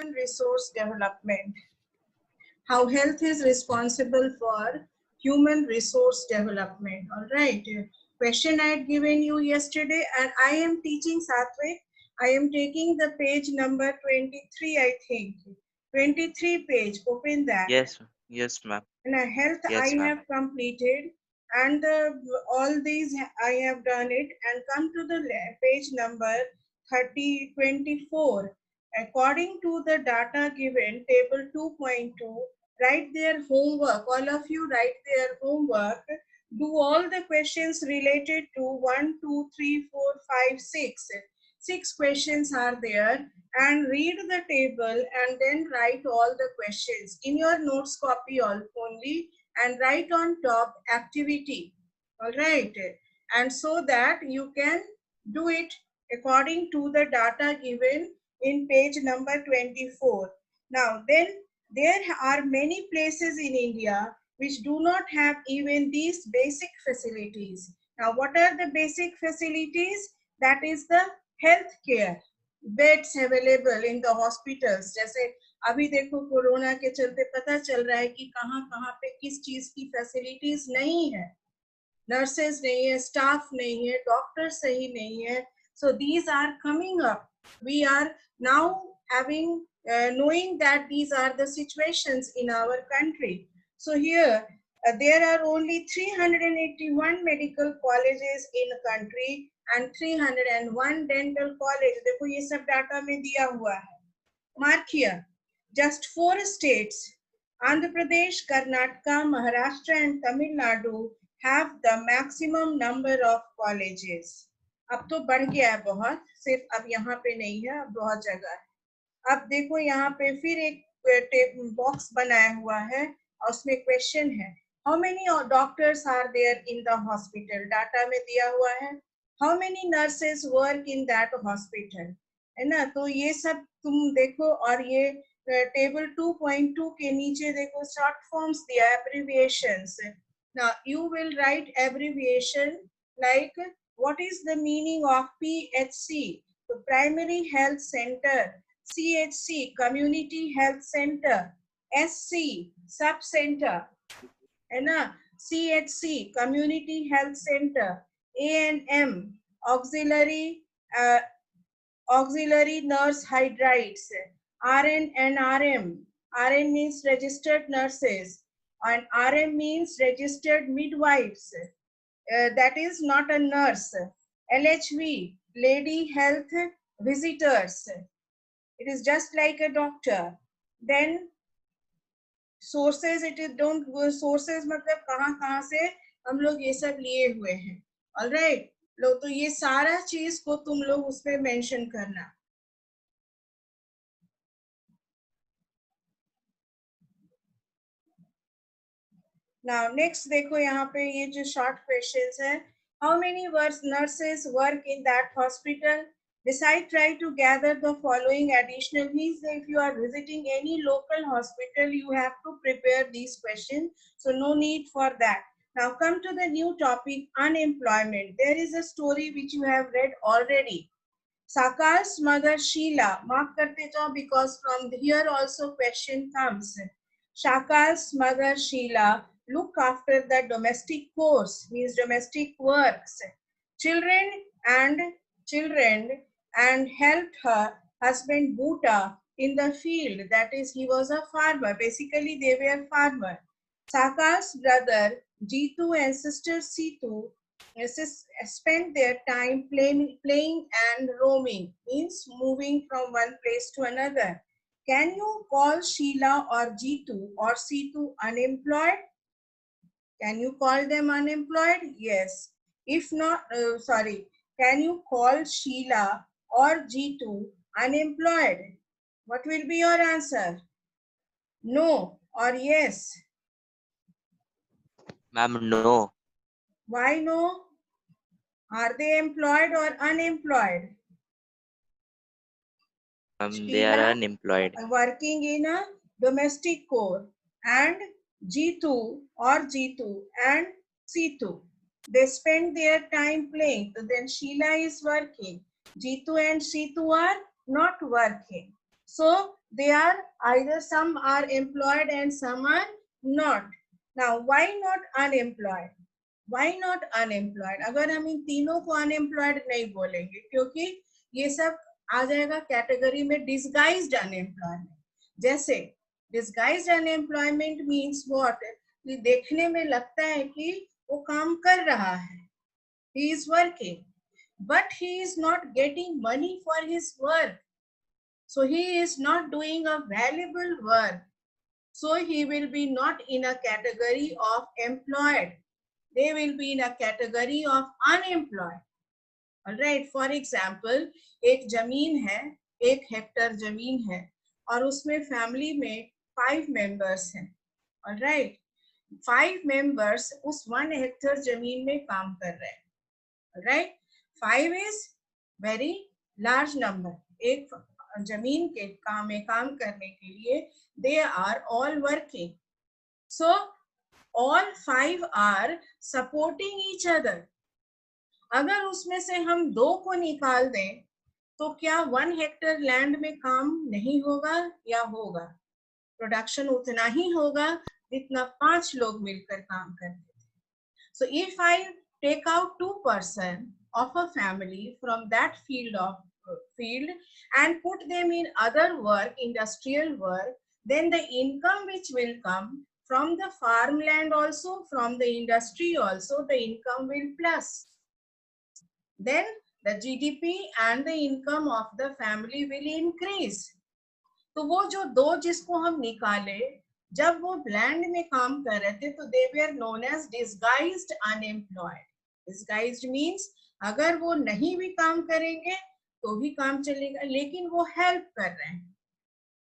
human resource development. How health is responsible for human resource development. All right. Question I had given you yesterday, and I am teaching Satvik. I am taking the page number 23, I think. 23 page. Open that. Yes, ma'am. And health I Yes, ma'am. have completed, and all these I have done it, and come to the page number 24. According to the data given, table 2.2, write their homework. All of you write their homework. Do all the questions related to 1, 2, 3, 4, 5, 6. 6 questions are there, and read the table and then write all the questions in your notes copy only, and write on top activity. All right, and so that you can do it according to the data given in page number 24. Now then, there are many places in India which do not have even these basic facilities. Now what are the basic facilities? That is the health care, beds available in the hospitals. जैसे अभी देखो corona के चलते पता चल रहा है कि कहाँ कहाँ पे किस चीज की फैसिलिटीज नहीं है, नर्सेज नहीं है, स्टाफ नहीं है, डॉक्टर सही नहीं है. So these are coming up. We are now having knowing that these are the situations in our country. So here there are only 381 medical colleges in the country and 301 dental college. देखो ये सब data में दिया हुआ है. Mark here, just 4 states, Andhra Pradesh, Karnataka, Maharashtra and Tamil Nadu have the maximum number of colleges. अब तो बढ़ गया है बहुत, सिर्फ अब यहाँ पे नहीं है, अब बहुत जगह है. अब देखो यहाँ पे फिर एक बॉक्स बनाया हुआ है और उसमें क्वेश्चन है, how many doctors are there in the hospital. Data में दिया हुआ है, how many nurses work in that hospital, है ना. तो ये सब तुम देखो, और ये टेबल 2.2 के नीचे देखो शॉर्ट फॉर्म्स दिया, abbreviations. Now you will write abbreviation like what is the meaning of PHC, so primary health center, CHC community health center, SC sub center, है ना, CHC community health center, ANM auxiliary nurse hydrides, RN and RM. RN means registered nurses and RM means registered midwives. That is not a nurse. LHV, lady health visitors. It is just like a doctor. Then sources, it is don't sources मतलब कहाँ कहाँ से हम लोग ये सब लिए हुए हैं. All right, लो तो ये सारा चीज को तुम लोग उसमें मेंशन करना. Now next देखो यहाँ पे ये जो short questions है, how many nurses work in that hospital? Besides, try to gather the following additional means. If you are visiting any local hospital, you have to prepare these questions, so no need for that. Now come to the new topic, unemployment. There is a story which you have read already. Sakar's mother Sheila, mark karte jao because from here also question comes. Sakar's mother Sheila look after the domestic chores, means domestic works, children and helped her husband Bhuta in the field. That is, he was a farmer. Basically, they were farmer. Sakar's brother Jitu and sister Situ spend their time playing and roaming, means moving from one place to another. Can you call Sheila or Jitu or Situ unemployed? Can you call them unemployed? Yes. If not, can you call Sheila or Jitu unemployed? What will be your answer? No or yes? Ma'am, no. Why no? Are they employed or unemployed? They are unemployed. Working in a domestic core, and Jitu and Situ, they spend their time playing. So then Sheila is working. Jitu and Situ are not working. So They are either some are employed and some are not. Now, why not unemployed? Why not unemployed? अगर हम इन तीनों को unemployed नहीं बोलेंगे, क्योंकि ये सब आ जाएगा कैटेगरी में disguised unemployment. जैसे disguised unemployment means what? कि देखने में लगता है कि वो काम कर रहा है, he is working, but he is not getting money for his work. So he is not doing a valuable work. So he will be not in a category of employed. They will be in a category of unemployed. All right. For example, एक जमीन है, 1 Hector जमीन है, और उसमें family में 5 members हैं. All right. 5 members उस 1 हेक्टर जमीन में काम कर रहे हैं. All right. 5 is very large number. एक जमीन के काम में काम करने के लिए they are all working. So all 5 are supporting each other. अगर उसमें से हम 2 को निकाल दें तो क्या 1 हेक्टर लैंड में काम नहीं होगा या होगा? प्रोडक्शन उतना ही होगा जितना 5 लोग मिलकर काम करते थे. So if I take out 2 person of a family from that field and put them in other work, industrial work, then the income which will come from the farmland also, from the industry also, the income will plus. Then the GDP and the income of the family will increase. तो वो जो 2 जिसको हम निकाले, जब वो land में काम कर रहे थे तो they were known as disguised unemployed. Disguised means अगर वो नहीं भी काम करेंगे तो भी काम चलेगा, लेकिन वो हेल्प कर रहे हैं.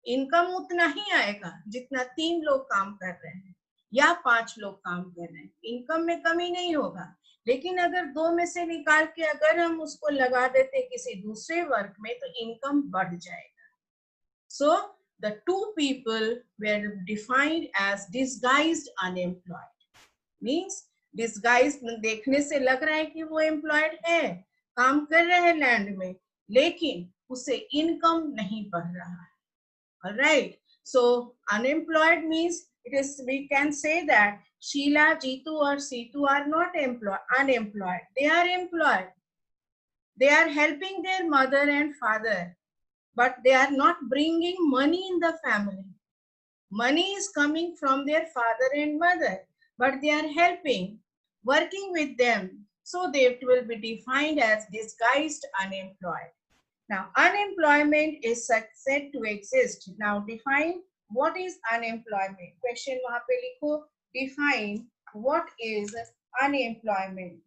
इनकम उतना ही आएगा जितना 3 लोग काम कर रहे हैं या 5 लोग काम कर रहे हैं. इनकम में कमी नहीं होगा. लेकिन अगर 2 में से निकाल के अगर हम उसको लगा देते किसी दूसरे वर्क में तो इनकम बढ़ जाएगा. So the 2 people were defined as disguised unemployed. Means disguised देखने से लग रहा है कि वो employed है, काम कर रहे हैं लैंड में, लेकिन उसे इनकम नहीं बढ़ रहा है. All right. So unemployed means we can say that Sheila, Jitu or Situ are not unemployed. They are employed. They are helping their mother and father, but they are not bringing money in the family. Money is coming from their father and mother, but they are helping, working with them. So they will be defined as disguised unemployed. Now, unemployment is said to exist. Now, define what is unemployment. Question वहाँ पे लिखो, define what is unemployment.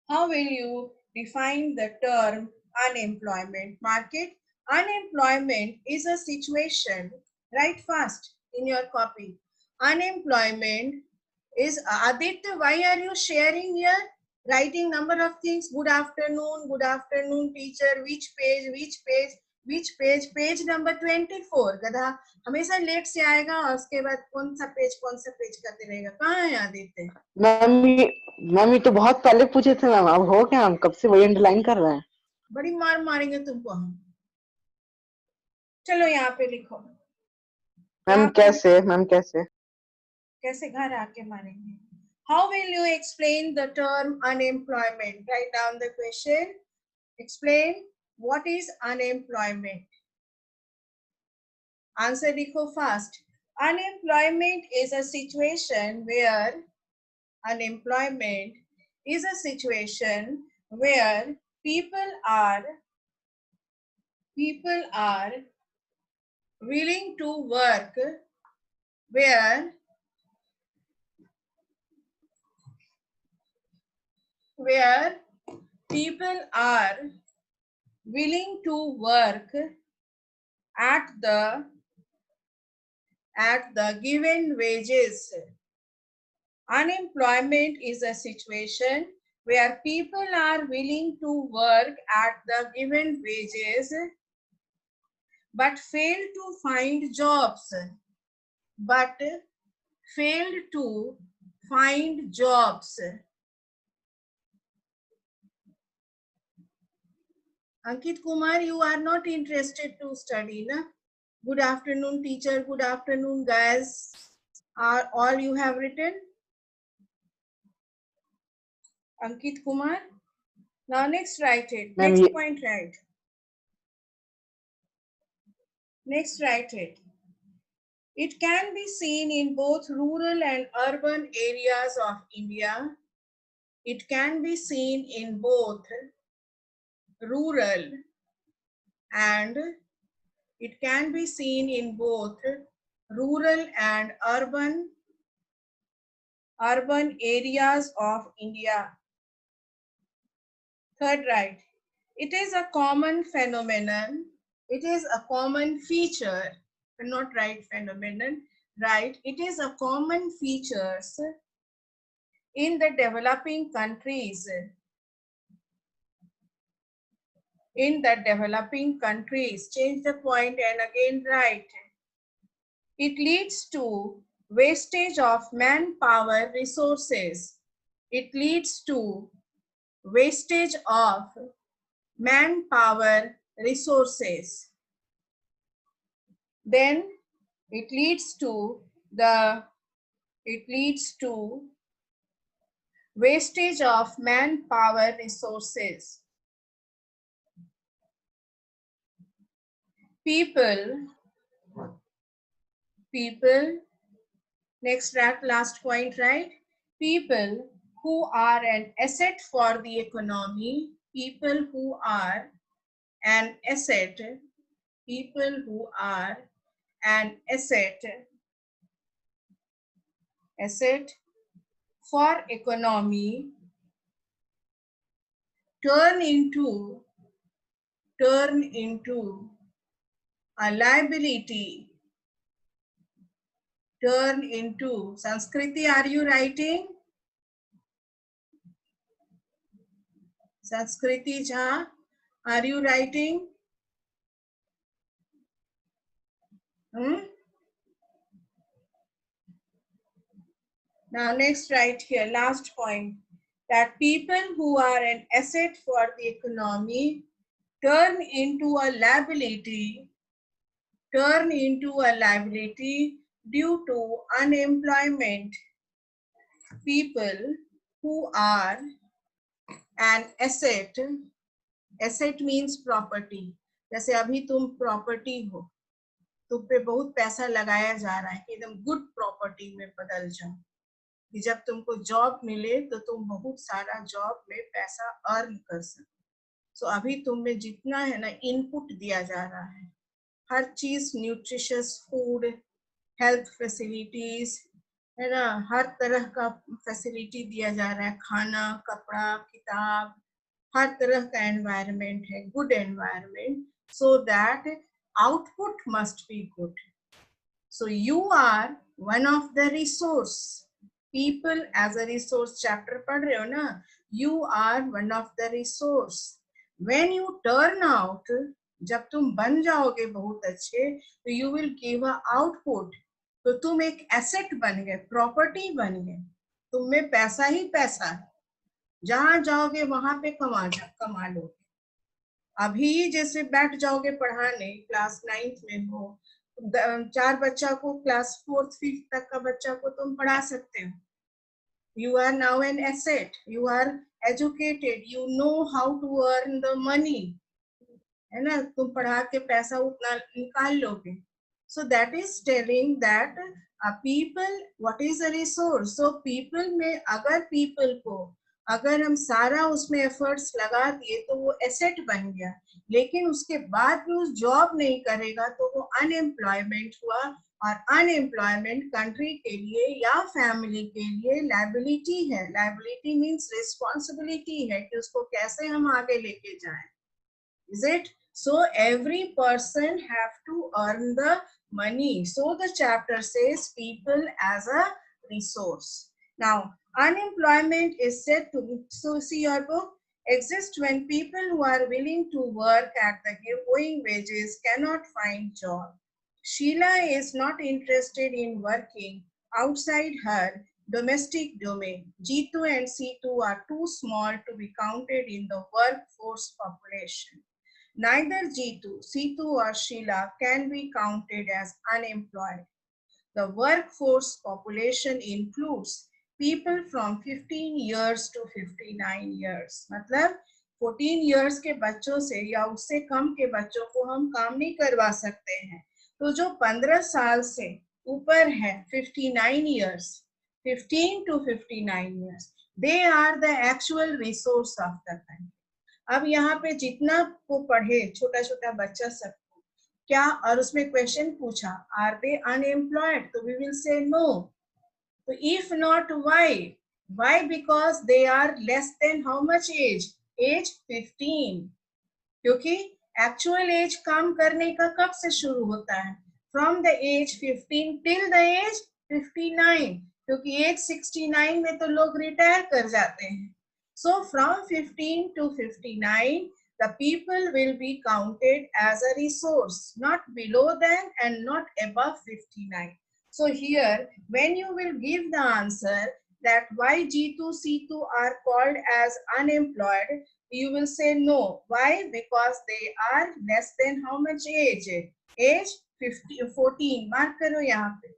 How will you define the term unemployment? Market. Unemployment is a situation. Write fast in your copy. Unemployment is Aditya. Why are you sharing here? Writing number of things. Good afternoon, teacher. Which page? Page number 24. गधा हमेशा late से आएगा और उसके बाद कौन सा page करते रहेगा. कहाँ है आदित्य? मैम ये तो बहुत पहले पूछे थे मैम, अब हो क्या? हम कब से वही अंडरलाइन कर रहे हैं. बड़ी मार मारेंगे तुमको हम. चलो यहाँ पे लिखो. मैम कैसे कैसे घर आके मारेंगे. How will you explain the term unemployment? Write down the question. Explain what is unemployment. Answer लिखो fast. Unemployment is a situation where people are willing to work, where people are willing to work at the given wages. Unemployment is a situation where people are willing to work at the given wages but fail to find jobs. Ankit Kumar, you are not interested to study, na? Good afternoon, teacher. Good afternoon, guys. Are all you have written? Ankit Kumar. Now next write it. Ma'am Next ये point write. Next write it. It can be seen in both rural and urban areas of India. It can be seen in both rural and it can be seen in both rural and urban areas of India. Third right. It is a common phenomenon. It is a common feature, not right phenomenon, right? It is a common features in the developing countries. In the developing countries, change the point and again write. It leads to wastage of manpower resources. It leads to wastage of manpower resources. Then it leads to wastage of manpower resources. People, next last point, right? People who are an asset for the economy, people who are an asset, people who are an asset for economy turn into a liability, turn into, Sanskriti, are you writing? Sanskriti Jha, are you writing? Now next write here, last point, that people who are an asset for the economy turn into a liability due to unemployment. People who are an asset means property. जैसे अभी तुम property हो, तुम पे बहुत पैसा लगाया जा रहा है कि एकदम गुड प्रॉपर्टी में बदल जाओ, कि जब तुमको जॉब मिले तो तुम बहुत सारा जॉब में पैसा अर्न कर सको. सो अभी तुम में जितना है ना इनपुट दिया जा रहा है, हर चीज, न्यूट्रिशियस फूड, हेल्थ फैसिलिटीज, है ना, हर तरह का फैसिलिटी दिया जा रहा है, खाना, कपड़ा, किताब, हर तरह का एनवायरनमेंट है, good environment, so that output must be good. So you are one of the resource. People as a resource chapter पढ़ रहे हो ना, you are one of the resource. When you turn out, जब तुम बन जाओगे बहुत अच्छे, तो you will give a output. तो तुम एक एसेट बन गए, प्रॉपर्टी बन गए, तुम में पैसा ही पैसा है, जहां जाओगे वहां पे कमा लोगे. अभी जैसे बैठ जाओगे पढ़ाने, क्लास 9th में हो, 4 बच्चा को, क्लास 4th 5th तक का बच्चा को तुम पढ़ा सकते हो. You are now an asset. You are educated. You know how to earn the money. है ना, तुम पढ़ा के पैसा उतना निकाल लोगे. So that is telling that people, what is a resource? So people में अगर people को, अगर हम सारा उसमें एफर्ट्स लगा दिए तो वो एसेट बन गया, लेकिन उसके बाद भी उस जॉब नहीं करेगा तो वो अनएम्प्लॉयमेंट हुआ. और अनएम्प्लॉयमेंट कंट्री के लिए या फैमिली के लिए लायबिलिटी है. लायबिलिटी मीन्स रिस्पॉन्सिबिलिटी है कि उसको कैसे हम आगे लेके जाएं. Is it? So every person have to earn the money. So the chapter says people as a resource. Now, unemployment is said to, so see your book, exist when people who are willing to work at the going wages cannot find job. Sheila is not interested in working outside her domestic domain. G2 and C2 are too small to be counted in the workforce population. Neither Jitu, Situ or Sheila can be counted as unemployed. The workforce population includes people from 15 years to 59 years. मतलब 14 years के बच्चों से या उससे कम के बच्चों को हम काम नहीं करवा सकते हैं. तो जो 15 साल से ऊपर है 59 years, 15 to 59 years, they are the actual resource of the country. अब यहाँ पे जितना को पढ़े छोटा छोटा बच्चा सब क्या, और उसमें क्वेश्चन पूछा आर दे अनएम्प्लॉयड, तो वी विल से नो. तो if not why because they are less than how much age 15. क्योंकि एक्चुअल एज काम करने का कब से शुरू होता है? From the age 15 till the age 59, क्योंकि एज 69 में तो लोग रिटायर कर जाते हैं. So from 15 to 59, the people will be counted as a resource, not below them and not above 59. So here, when you will give the answer that why G2, C2 are called as unemployed, you will say no. Why? Because they are less than how much age? Age 14. Mark karo yahan pe.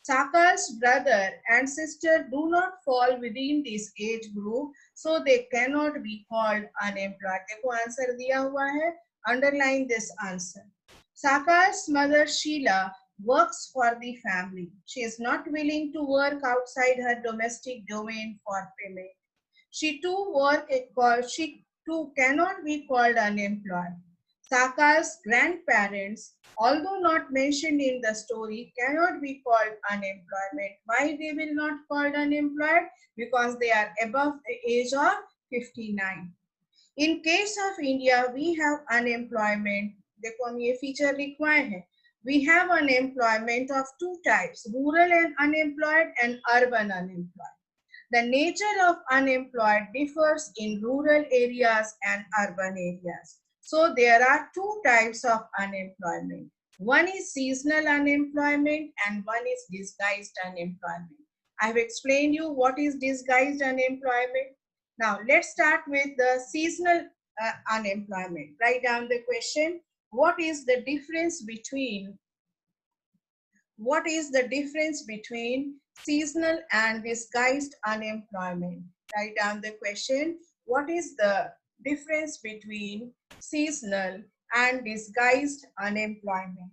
Sakar's brother and sister do not fall within this age group, so they cannot be called unemployed. देखो answer दिया हुआ है, underline this answer. Sakar's mother Sheila works for the family. She is not willing to work outside her domestic domain for payment. She too cannot be called unemployed. Saka's grandparents, although not mentioned in the story, cannot be called unemployment. Why they will not called unemployed? Because they are above the age of 59. In case of India, we have unemployment. देखो हम ये feature लिखवाए हैं. We have unemployment of two types: rural and unemployed and urban unemployed. The nature of unemployed differs in rural areas and urban areas. So there are two types of unemployment. One is seasonal unemployment and one is disguised unemployment. I have explained you what is disguised unemployment. Now let's start with the seasonal unemployment. Write down the question. What is the difference between seasonal and disguised unemployment? Write down the question. What is the difference between seasonal and disguised unemployment?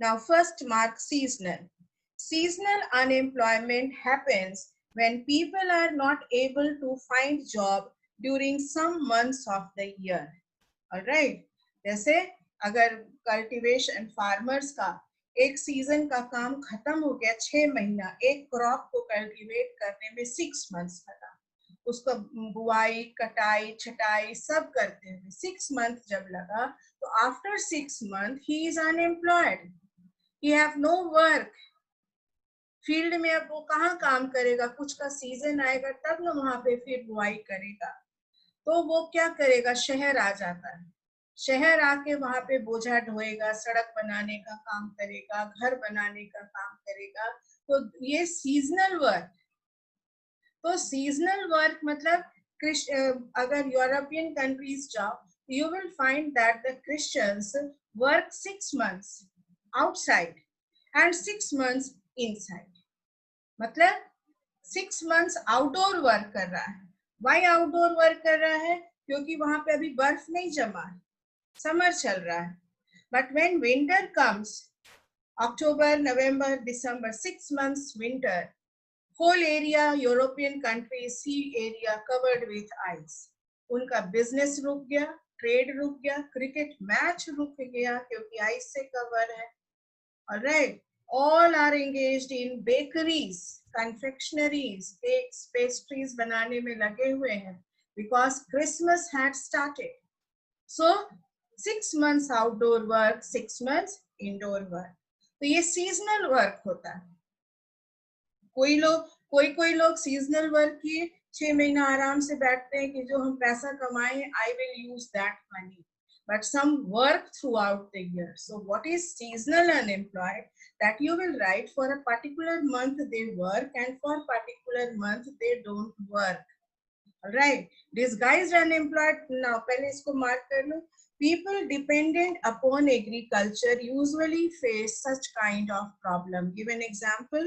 Now first mark seasonal. Seasonal unemployment happens when people are not able to find job during some months of the year. All right. जैसे अगर cultivation farmers का एक season का काम खत्म हो गया, 6 महीना, एक क्रॉप को कल्टीवेट करने में 6 मंथ्स लगा, उसको बुआई, कटाई, छटाई सब करते हुए 6 मंथ जब लगा, तो after 6 month he is unemployed, he have no work. Field में अब वो कहाँ काम करेगा? कुछ का सीजन आएगा तब ना वहां पे फिर बुआई करेगा. तो वो क्या करेगा? शहर आ जाता है. शहर आके वहां पे बोझा ढोएगा, सड़क बनाने का काम करेगा, घर बनाने का काम करेगा. तो ये सीजनल वर्क. तो सीजनल वर्क मतलब अगर यूरोपियन कंट्रीज जाओ, you will find that the Christians work 6 months outside and 6 months inside. मतलब 6 months आउटडोर वर्क कर रहा है. Why आउटडोर वर्क कर रहा है? क्योंकि वहां पे अभी बर्फ नहीं जमा है, समर चल रहा है. But when winter comes, October, November, December, 6 months winter, whole area, European countries, sea area covered with ice. उनका बिजनेस रुक गया, ट्रेड रुक गया, क्रिकेट मैच रुक गया क्योंकि आइस से कवर है. Alright, all are engaged in bakeries, confectionaries, cakes, pastries बनाने में लगे हुए हैं because Christmas had started. So 6 months outdoor work, 6 months indoor work. तो ये seasonal work होता है. कोई लोग सीजनल वर्क किए, 6 महीना आराम से बैठते हैं कि जो हम पैसा कमाए, I will use that money. But some work throughout the year. So what is seasonal unemployed? That you will write for a particular month they work and for a particular month they don't work. All right. Disguised unemployed. Now पहले इसको mark कर लो. People dependent upon agriculture usually face such kind of problem. Give an example.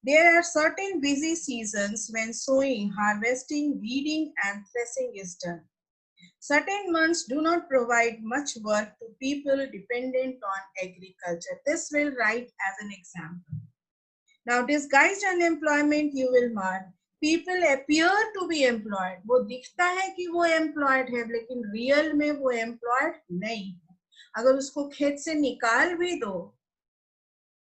There are certain busy seasons when sowing, harvesting, weeding, and threshing is done. Certain months do not provide much work to people dependent on agriculture. This will write as an example. Now, disguised unemployment you will mark. People appear to be employed. वो दिखता है कि वो employed है, लेकिन real में वो employed नहीं है. अगर उसको खेत से निकाल भी दो,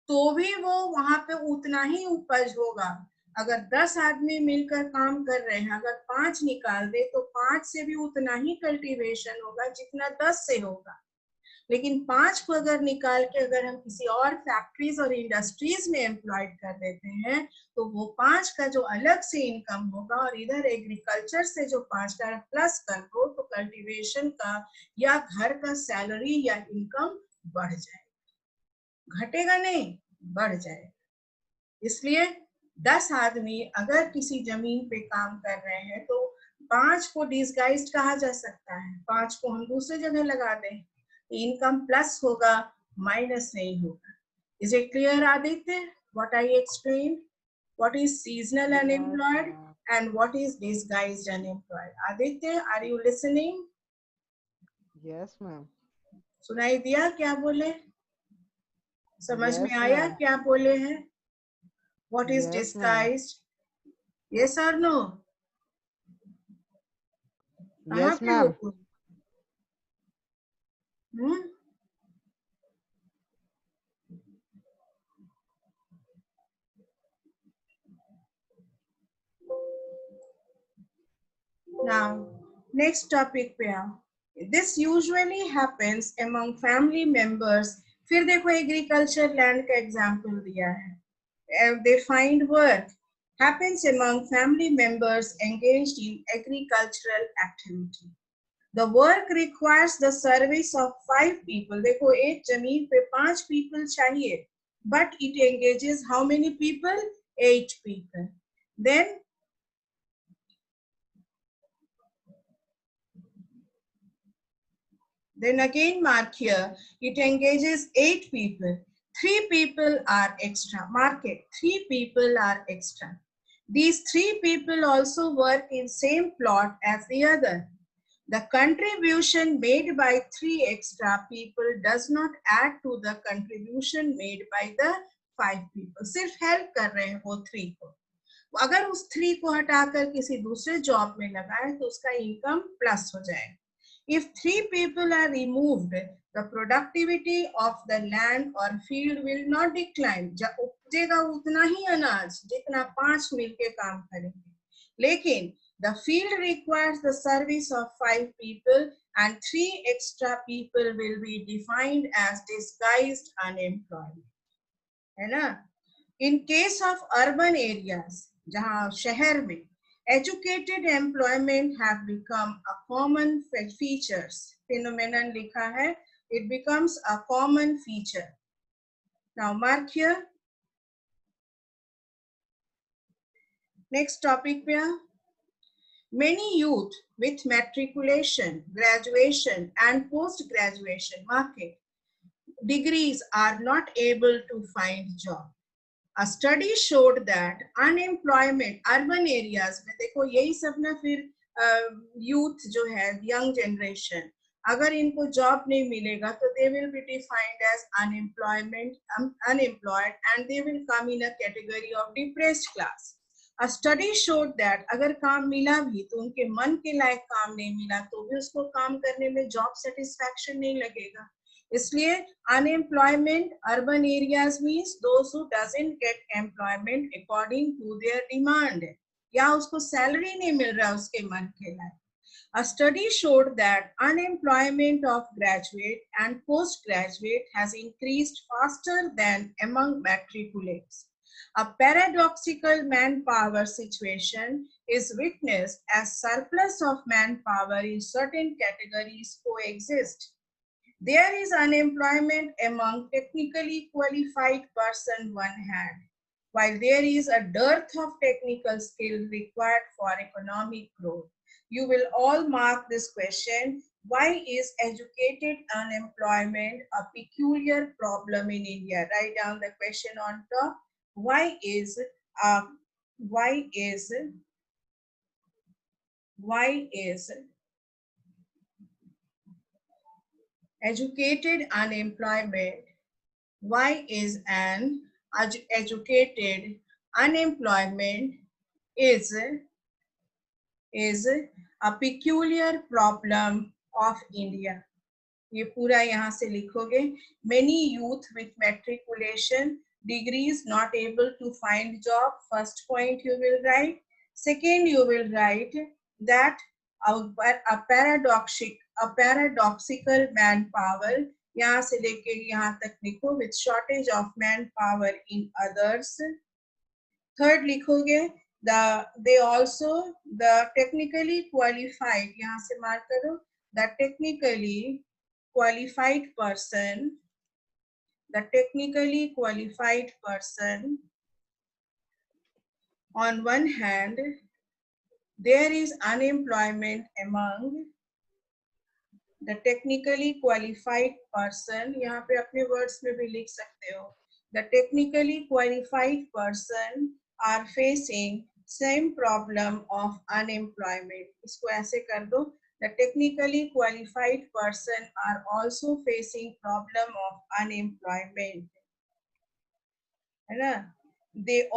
तो भी वो वहां पे उतना ही उपज होगा. अगर 10 आदमी मिलकर काम कर रहे हैं, अगर 5 निकाल दे तो 5 से भी उतना ही कल्टीवेशन होगा जितना 10 से होगा. लेकिन 5 को अगर निकाल के अगर हम किसी और फैक्ट्रीज और इंडस्ट्रीज में एम्प्लॉयड कर देते हैं, तो वो 5 का जो अलग से इनकम होगा और इधर एग्रीकल्चर से जो 5 का प्लस कर दो, तो कल्टीवेशन का या घर का सैलरी या इनकम बढ़ जाएगा. घटेगा नहीं, बढ़ जाएगा. इसलिए 10 आदमी अगर किसी जमीन पे काम कर रहे हैं, तो 5 को डिसगाइज्ड कहा जा सकता है. 5 को हम दूसरी जगह लगा दें, इनकम प्लस होगा, माइनस नहीं होगा. Is it clear, Aditya? What I explained? What is seasonal unemployed and what is disguised unemployed? Aditya, are you listening? Yes, ma'am. सुनाई दिया क्या बोले? समझ Yes, में आया ma'am. क्या बोले हैं? What is Yes, ma'am. disguised? Yes or no? कहाँ Yes, पे हो ma'am. तुम? Now, next topic पे आओ. This usually happens among family members. फिर देखो agriculture land का example दिया है. They find work. Happens among family members engaged in agricultural activity. The work requires the service of 5 people. देखो एक जमीन पे 5 people चाहिए, but it engages how many people? 8 people. Then again mark here, it engages 8 people. 3 people are extra. Mark it, 3 people are extra. These 3 people also work in same plot as the other. The contribution made by 3 extra people does not add to the contribution made by the 5 people. सिर्फ help कर रहे हैं वो 3 को. अगर उस 3 को हटाकर किसी दूसरे जॉब में लगाए तो उसका इनकम प्लस हो जाएगा. If 3 people are removed, the productivity of the land or field will not decline. उपजेगा उतना ही अनाज जितना 5 मिलके काम करेंगे. लेकिन the field requires the service of 5 people and 3 extra people will be defined as disguised unemployed. है ना? In case of urban areas, जहाँ शहर में educated employment have become a common features. Phenomenon लिखा है, it becomes a common feature. Now mark here. Next topic पे. Many youth with matriculation, graduation and post-graduation market degrees are not able to find job. A study showed that unemployment urban areas में देखो यही सब ना फिर youth जो है young generation अगर इनको job नहीं मिलेगा तो they will be defined as unemployed and they will come in a category of depressed class. A study showed that अगर काम मिला भी तो उनके मन के लायक काम नहीं मिला तो भी उसको काम करने में job satisfaction नहीं लगेगा. इसलिए unemployment urban areas means those who doesn't get employment according to their demand या उसको salary नहीं मिल रहा उसके मन के लायक. A study showed that unemployment of graduate and postgraduate has increased faster than among matriculates. A paradoxical manpower situation is witnessed as surplus of manpower in certain categories coexist. There is unemployment among technically qualified person one hand, while there is a dearth of technical skill required for economic growth. You will all mark this question. Why is educated unemployment a peculiar problem in India? Write down the question on top. Why is uh, why is why is educated unemployment? Why is an educated unemployment is a peculiar problem of India? ये पूरा यहाँ से लिखोगे. Many youth with matriculation degrees not able to find job. First point you will write. Second you will write that a paradoxical manpower. यहाँ से लेके यहाँ तक लिखो with shortage of manpower in others. Third लिखोगे they also the technically qualified. यहाँ से mark करो the technically qualified person, on one hand, there is unemployment among the technically qualified person. यहाँ पे अपने words में भी लिख सकते हो. The technically qualified person are facing same problem of unemployment. इसको ऐसे कर दो. The technically qualified person are also facing problem of unemployment. है ना? They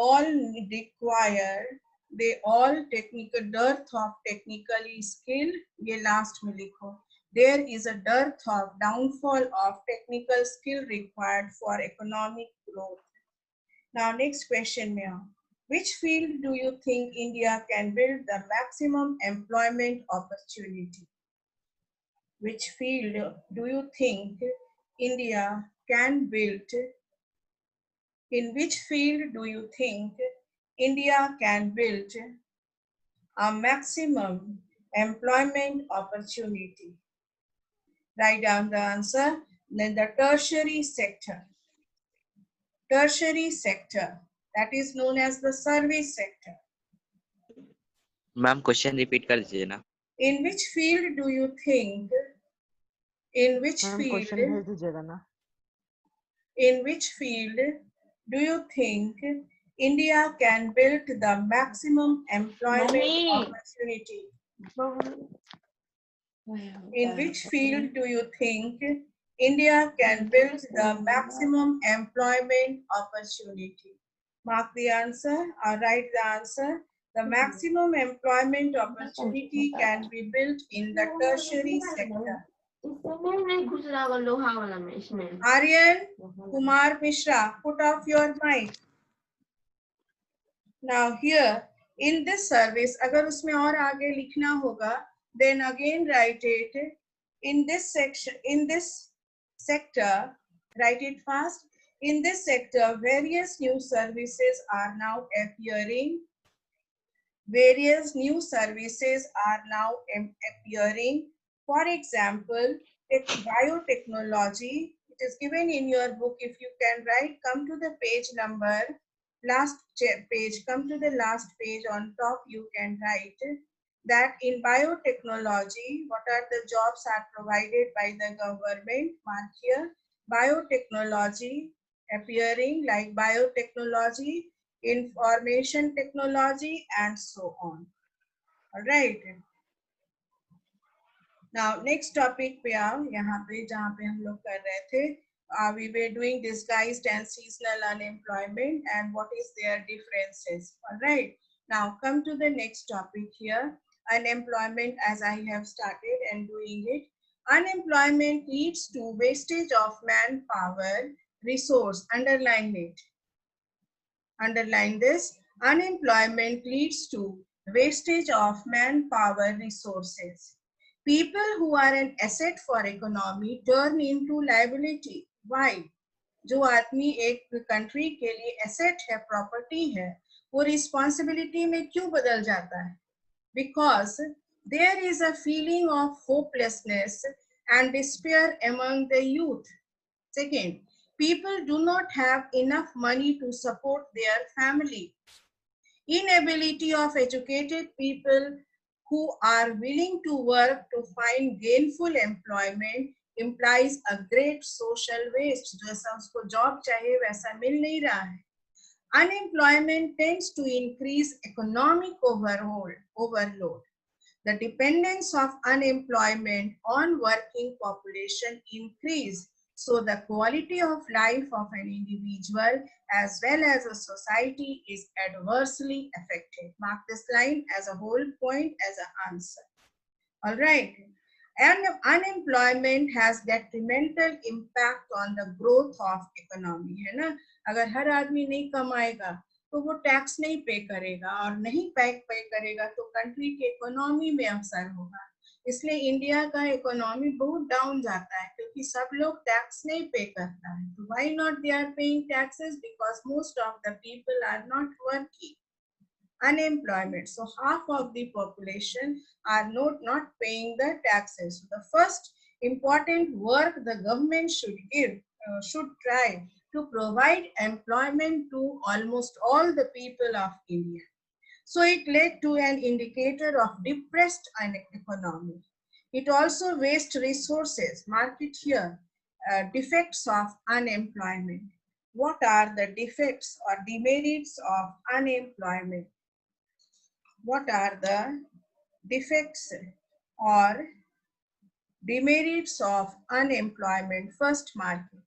all technical dearth of technically skill. ये last में लिखो. There is a dearth of downfall of technical skill required for economic growth. Now next question में आओ. Which field do you think India can build the maximum employment opportunity? Which field do you think India can build? In which field do you think India can build a maximum employment opportunity? Write down the answer. Then the tertiary sector. Tertiary sector, that is known as the service sector. Ma'am question repeat कर दीजिए ना. In which field do you think? In which question field? भेज दीजिएगा ना. In which field do you think India can build the maximum employment opportunity? In which field do you think India can build the maximum employment opportunity? Mark the answer or write the answer. The maximum employment opportunity can be built in the tertiary sector. Aryan Kumar Mishra, put off your mic. Now here in this service, अगर उसमें और आगे लिखना होगा, then again write it in this section, in this sector, write it fast. In this sector, various new services are now appearing. Various new services are now appearing. For example, biotechnology. It is given in your book. If you can write, come to the page number, last page, come to the last page on top, you can write that in biotechnology, what are the jobs are provided by the government? Mark here, biotechnology appearing like biotechnology, information technology, and so on. All right. Now next topic पे आओ, यहाँ पे जहाँ पे हम लोग कर रहे थे, we were doing disguised and seasonal unemployment and what is their differences. All right. Now come to the next topic here. Unemployment, as I have started and doing it. Unemployment leads to wastage of manpower, resource. Underline it. Underline this. Unemployment leads to wastage of manpower resources. People who are an asset for economy turn into liability. Why? जो आदमी एक country के लिए asset है, property है, वो responsibility में क्यों बदल जाता है? Because there is a feeling of hopelessness and despair among the youth. Second, people do not have enough money to support their family. Inability of educated people who are willing to work to find gainful employment implies a great social waste. जैसा उसको job चाहिए वैसा मिल नहीं रहा है. Unemployment tends to increase economic overload. The dependence of unemployment on working population increase. So the quality of life of an individual as well as a society is adversely affected. Mark this line as a whole point as an answer. All right. And unemployment has detrimental impact on the growth of economy. है ना? अगर हर आदमी नहीं कमाएगा तो वो tax नहीं पे करेगा और नहीं पे करेगा तो कंट्री के इकोनॉमी में असर होगा. इसलिए इंडिया का इकोनॉमी बहुत डाउन जाता है क्योंकि सब लोग टैक्स नहीं पे करता है. तो why not they are paying taxes? Because most of the people are not working. Unemployment. So half of the population are not paying the taxes. So the first important work the government should try to provide employment to almost all the people of India. So it led to an indicator of depressed economy. It also wastes resources. Mark it here. Defects of unemployment. What are the defects or demerits of unemployment? What are the defects or demerits of unemployment? First market.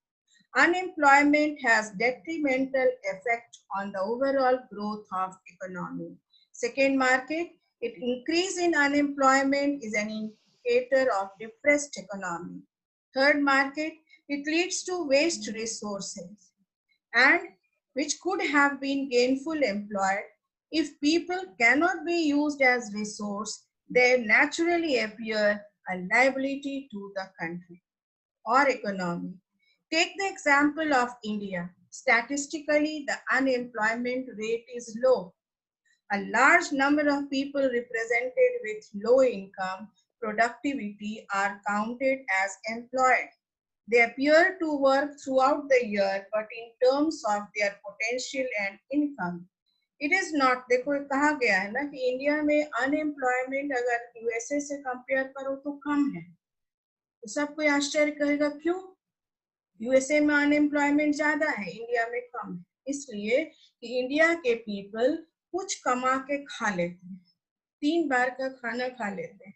Unemployment has detrimental effect on the overall growth of economy. Second market, it increase in unemployment is an indicator of depressed economy. Third market, it leads to waste resources and which could have been gainful employed. If people cannot be used as resource, they naturally appear a liability to the country or economy. Take the example of India. Statistically, the unemployment rate is low. A large number of people represented with low income productivity are counted as employed. They appear to work throughout the year, but in terms of their potential and income, it is not. देखो कहा गया है ना कि India में unemployment अगर USA से compare करो तो कम है. तो सब कोई आश्चर्य करेगा क्यों? यूएसए में अनएम्प्लॉयमेंट ज्यादा है, इंडिया में कम है. इसलिए कि इंडिया के पीपल कुछ कमा के खा लेते हैं, 3 बार का खाना खा लेते हैं,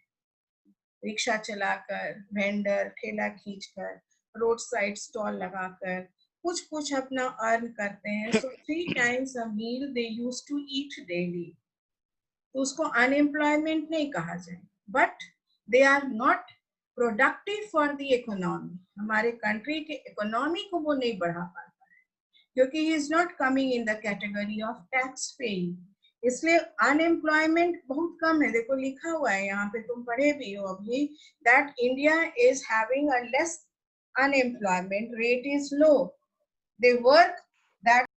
रिक्शा चलाकर, वेंडर ठेला खींचकर, रोड साइड स्टॉल लगाकर कुछ अपना अर्न करते हैं. सो 3 times a meal they used to eat daily. तो उसको अनएम्प्लॉयमेंट नहीं कहा जाए, but they are not productive for the economy. हमारे कंट्री के इकोनॉमी को वो नहीं बढ़ा पाता है क्योंकि he is not coming in the category of tax paying. इसलिए अनएम्प्लॉयमेंट बहुत कम है. देखो लिखा हुआ है यहाँ पे, तुम पढ़े भी हो अभी, that India is having a less unemployment rate is low. They work that